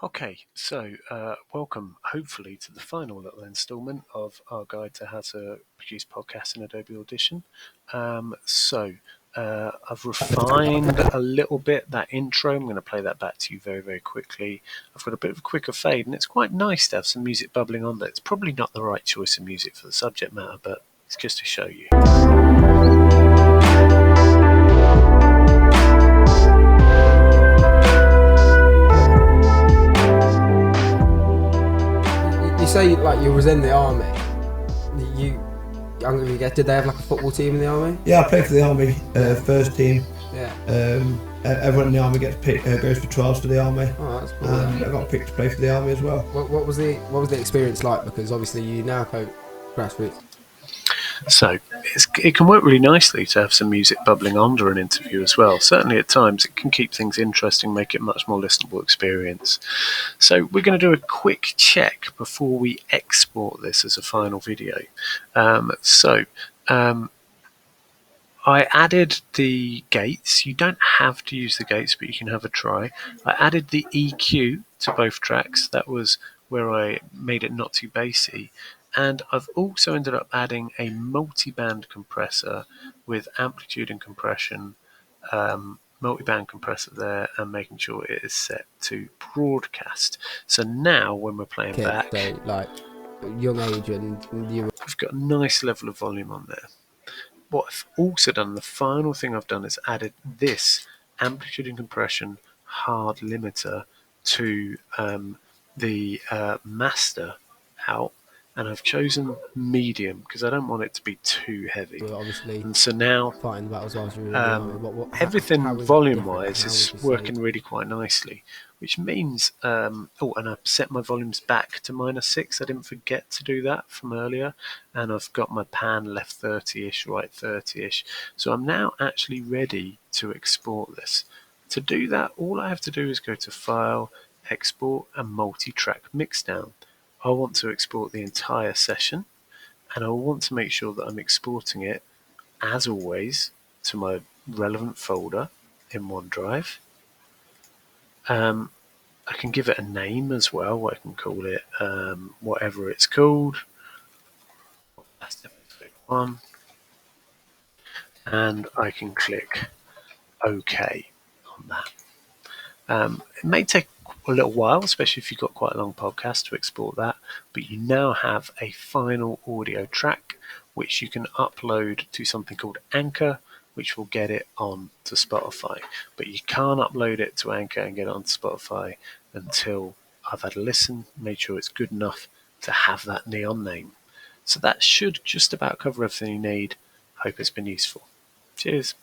Okay, so welcome, hopefully, to the final little installment of our guide to how to produce podcasts in Adobe Audition. I've refined a little bit that intro. I'm going to play that back to you very, very quickly. I've got a bit of a quicker fade, and it's quite nice to have some music bubbling on there. It's probably not the right choice of music for the subject matter, but it's just to show you. You say like you was in the army. I'm gonna guess. Did they have like a football team in the army? Yeah, I played for the army, first team. Yeah. Everyone in the army goes for trials for the army. Oh, that's cool. I got picked to play for the army as well. What was the experience like? Because obviously you now coach grassroots. So it can work really nicely to have some music bubbling under an interview as well. Certainly at times it can keep things interesting, make it a much more listenable experience. So we're going to do a quick check before we export this as a final video. I added the gates. You don't have to use the gates, but you can have a try. I added the EQ to both tracks. That was where I made it not too bassy. And I've also ended up adding a multi-band compressor with amplitude and compression, multi-band compressor there, and making sure it is set to broadcast. So now when we're playing back, so like young age and you, I've got a nice level of volume on there. What I've also done, the final thing I've done is added this amplitude and compression hard limiter to the master out, and I've chosen medium because I don't want it to be too heavy. obviously, and so now fighting battles whilst you're in the army. Everything volume-wise is working really quite nicely, which means and I've set my volumes back to -6. I didn't forget to do that from earlier, and I've got my pan left 30ish, right 30ish. So I'm now actually ready to export this. To do that, all I have to do is go to File, Export, and Multi-Track Mixdown. I want to export the entire session, and I want to make sure that I'm exporting it, as always, to my relevant folder in OneDrive. I can give it a name as well. I can call it whatever it's called. That's the one. And I can click OK on that. It may take a little while, especially if you've got quite a long podcast, to export that, but you now have a final audio track which you can upload to something called Anchor, which will get it on to Spotify. But you can't upload it to Anchor and get it on Spotify until I've had a listen, made sure it's good enough to have that neon name. So that should just about cover everything you need. Hope it's been useful. Cheers.